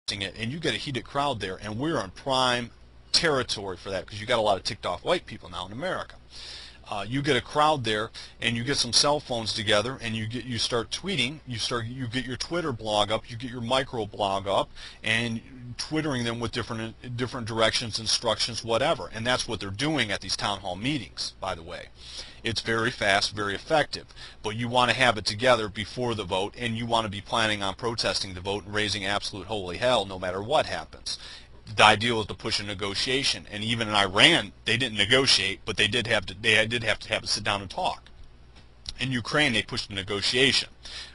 it, and you get a heated crowd there, and we're in prime territory for that because you got a lot of ticked off white people now in America. You get a crowd there, and you get some cell phones together, and you start tweeting. You get your Twitter blog up, you get your micro blog up, and twittering them with different directions, instructions, whatever. And that's what they're doing at these town hall meetings, by the way. It's very fast, very effective. But you want to have it together before the vote, and you want to be planning on protesting the vote and raising absolute holy hell no matter what happens. The idea was to push a negotiation, and even in Iran, they didn't negotiate, but they did have to have to sit down and talk. In Ukraine, they pushed a negotiation,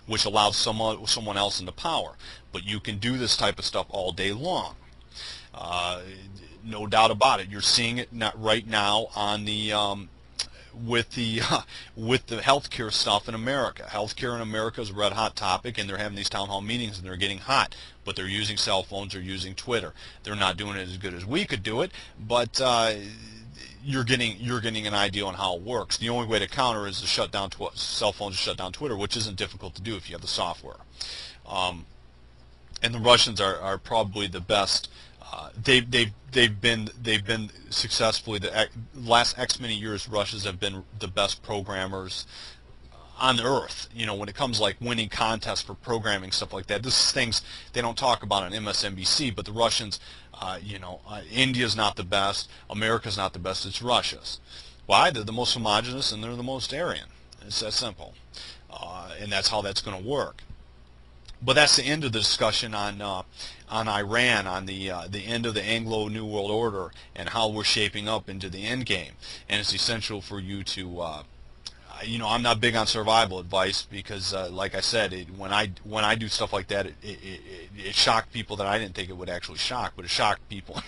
which allows someone else into power. But you can do this type of stuff all day long. No doubt about it. You're seeing it right now on the with the healthcare stuff in America. Healthcare in America is a red hot topic, and they're having these town hall meetings, and they're getting hot. But they're using cell phones, they're using Twitter. They're not doing it as good as we could do it, but you're getting an idea on how it works. The only way to counter is to shut down cell phones, to shut down Twitter, which isn't difficult to do if you have the software. And the Russians are probably the best. They've been successfully the last X many years. Russians have been the best programmers on the earth. You know, when it comes like winning contests for programming, stuff like that. This is things they don't talk about on MSNBC. But the Russians, India's not the best. America's not the best. It's Russia's. Why? They're the most homogenous and they're the most Aryan. It's that simple, and that's how that's going to work. But that's the end of the discussion on Iran, on the end of the Anglo New World Order, and how we're shaping up into the end game. And it's essential for you to, I'm not big on survival advice because, like I said, when I do stuff like that, it shocked people that I didn't think it would actually shock, but it shocked people.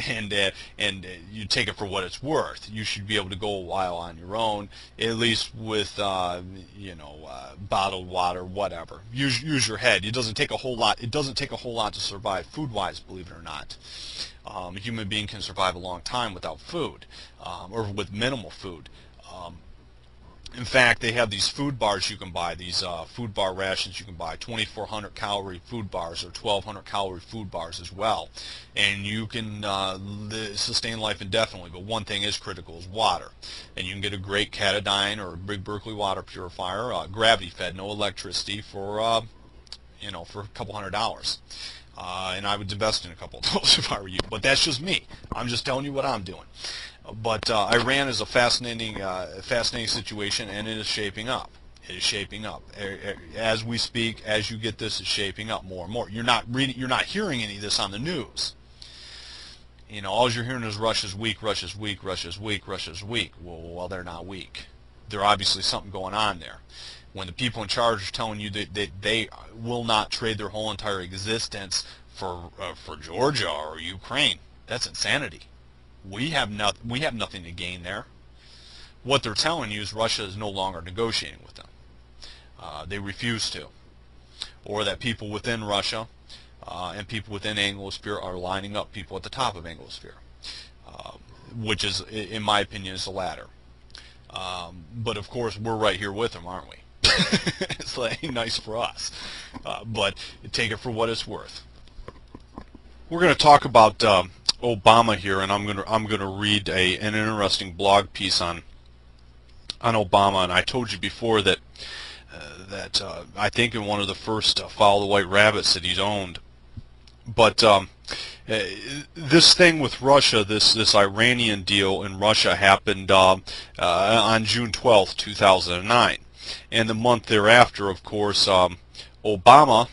and you take it for what it's worth. You should be able to go a while on your own, at least with bottled water, whatever. Use your head. It doesn't take a whole lot. It doesn't take a whole lot to survive food-wise, believe it or not. A human being can survive a long time without food, or with minimal food. In fact, they have these food bars you can buy, these food bar rations you can buy, 2,400 calorie food bars or 1,200 calorie food bars as well. And you can sustain life indefinitely, but one thing is critical is water. And you can get a great Katadyn or a Big Berkeley water purifier, gravity fed, no electricity for a couple $100. And I would invest in a couple of those if I were you. But that's just me. I'm just telling you what I'm doing. But Iran is a fascinating situation, and it is shaping up. It is shaping up as we speak. As you get this, it's shaping up more and more. You're not hearing any of this on the news. You know, all you're hearing is Russia's weak, Russia's weak, Russia's weak, Russia's weak. Well, they're not weak. There's obviously something going on there. When the people in charge are telling you that they will not trade their whole entire existence for Georgia or Ukraine, that's insanity. We have nothing to gain there. What they're telling you is Russia is no longer negotiating with them. They refuse to. Or that people within Russia and people within Anglosphere are lining up people at the top of Anglosphere, which is, in my opinion, is the latter. But of course, we're right here with them, aren't we? It's like nice for us. But take it for what it's worth. We're going to talk about Obama here, and I'm going to read an interesting blog piece on Obama. And I told you before that I think in one of the first Follow the White Rabbits that he's owned. But this thing with Russia, this Iranian deal in Russia happened on June 12th, 2009, and the month thereafter, of course, Obama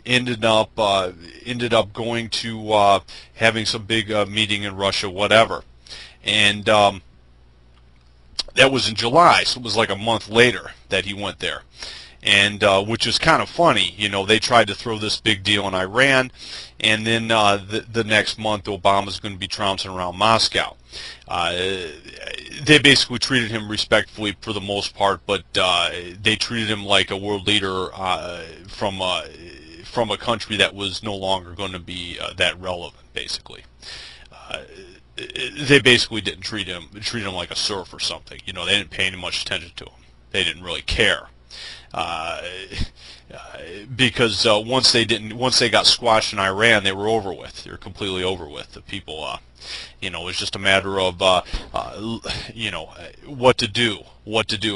ended up going to having some big meeting in Russia, whatever, and that was in July, so it was like a month later that he went there, and which is kind of funny. You know, they tried to throw this big deal in Iran, and then the next month Obama's going to be trouncing around Moscow. They basically treated him respectfully for the most part, but they treated him like a world leader from a country that was no longer going to be that relevant. Basically, they basically didn't treat him like a serf or something. You know, they didn't pay any much attention to him. They didn't really care. Uh, because once they got squashed in Iran, they were over with. They were completely over with. The people, it was just a matter of, what to do,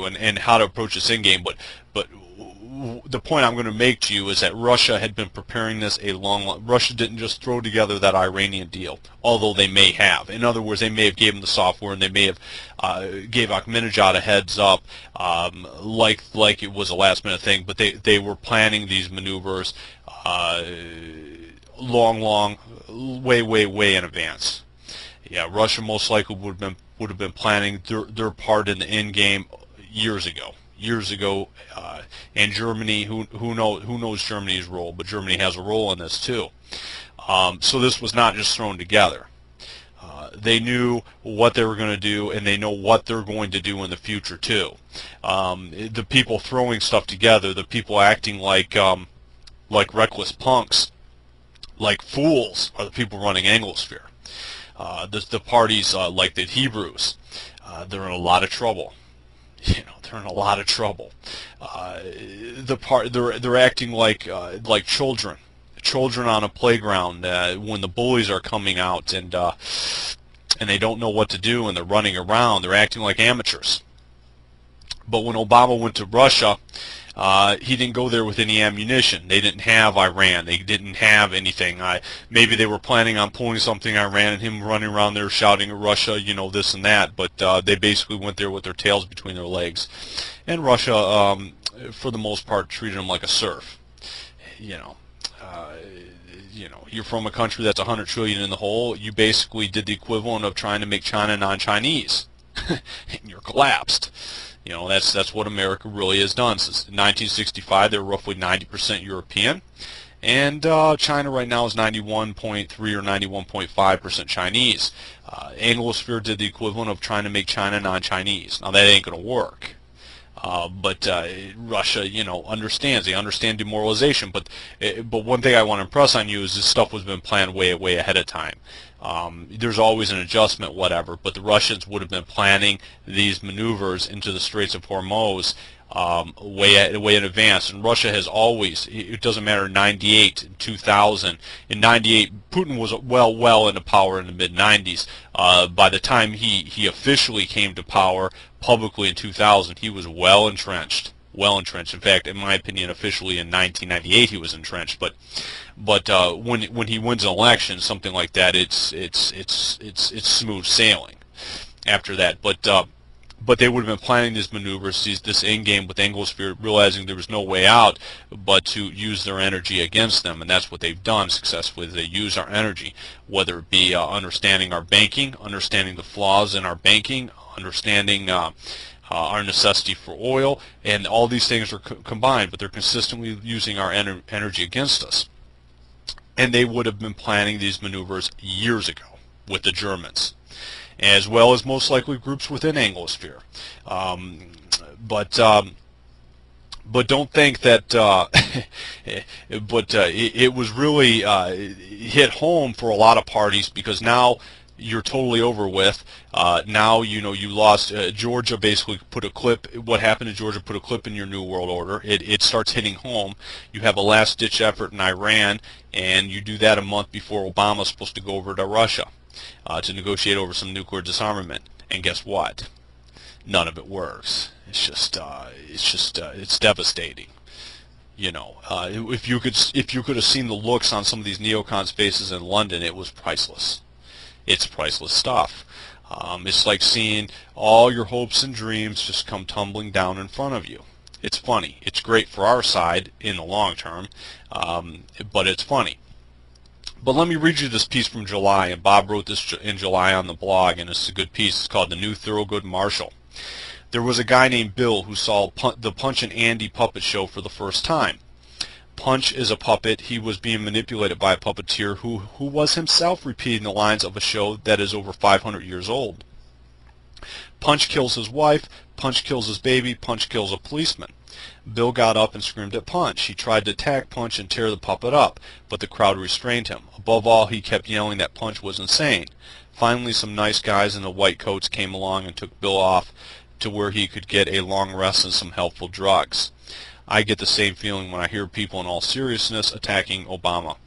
and how to approach this in game. But the point I'm going to make to you is that Russia had been preparing this Russia didn't just throw together that Iranian deal, although they may have. In other words, they may have given the software, and they may have gave Ahmadinejad a heads up, like it was a last minute thing. But they were planning these maneuvers way in advance. Yeah, Russia most likely would have been planning their part in the end game years ago. And Germany, who knows Germany's role, but Germany has a role in this too. So this was not just thrown together. They knew what they were going to do, and they know what they're going to do in the future too. The people throwing stuff together, the people acting like reckless punks, like fools, are the people running Anglosphere. The parties like the Hebrews, they're in a lot of trouble. They're in a lot of trouble. They're acting like children on a playground when the bullies are coming out, and they don't know what to do, and they're running around. They're acting like amateurs. But when Obama went to Russia, he didn't go there with any ammunition. They didn't have Iran. They didn't have anything. Maybe they were planning on pulling something Iran and him running around there shouting at Russia, this and that. But they basically went there with their tails between their legs. And Russia, for the most part, treated them like a serf. You're from a country that's 100 trillion in the hole. You basically did the equivalent of trying to make China non-Chinese, and you're collapsed. That's what America really has done. Since 1965, they were roughly 90% European, and China right now is 91.3 or 91.5% Chinese. Anglosphere did the equivalent of trying to make China non-Chinese. Now that ain't going to work. But Russia, understands. They understand demoralization. But one thing I want to impress on you is this stuff was been planned way ahead of time. There's always an adjustment, whatever. But the Russians would have been planning these maneuvers into the Straits of Hormuz way in advance. And Russia has always, it doesn't matter, 98, 2000. In 98, Putin was well into power in the mid-90s. By the time he officially came to power publicly in 2000, he was well entrenched. In fact, in my opinion, officially in 1998 he was entrenched. But when he wins an election, something like that, it's smooth sailing after that. But they would have been planning these maneuvers, this end game with Anglosphere, realizing there was no way out but to use their energy against them, and that's what they've done successfully. They use our energy, whether it be understanding our banking, understanding the flaws in our banking, understanding our necessity for oil, and all these things are combined, but they're consistently using our energy against us. And they would have been planning these maneuvers years ago with the Germans, as well as most likely groups within Anglosphere. But don't think that. It was really hit home for a lot of parties, because now you're totally over with. Now you lost. Georgia basically put a clip. What happened to Georgia put a clip in your New World Order. It starts hitting home. You have a last-ditch effort in Iran, and you do that a month before Obama's supposed to go over to Russia to negotiate over some nuclear disarmament. And guess what? None of it works. It's devastating. If you could have seen the looks on some of these neocons' faces in London, it was priceless. It's priceless stuff. It's like seeing all your hopes and dreams just come tumbling down in front of you. It's funny. It's great for our side in the long term, but it's funny. But let me read you this piece from July, and Bob wrote this in July on the blog, and it's a good piece. It's called The New Thurgood Marshall. There was a guy named Bill who saw the Punch and Andy puppet show for the first time. Punch is a puppet. He was being manipulated by a puppeteer who was himself repeating the lines of a show that is over 500 years old. Punch kills his wife. Punch kills his baby. Punch kills a policeman. Bill got up and screamed at Punch. He tried to attack Punch and tear the puppet up, but the crowd restrained him. Above all, he kept yelling that Punch was insane. Finally, some nice guys in the white coats came along and took Bill off to where he could get a long rest and some helpful drugs. I get the same feeling when I hear people in all seriousness attacking Obama.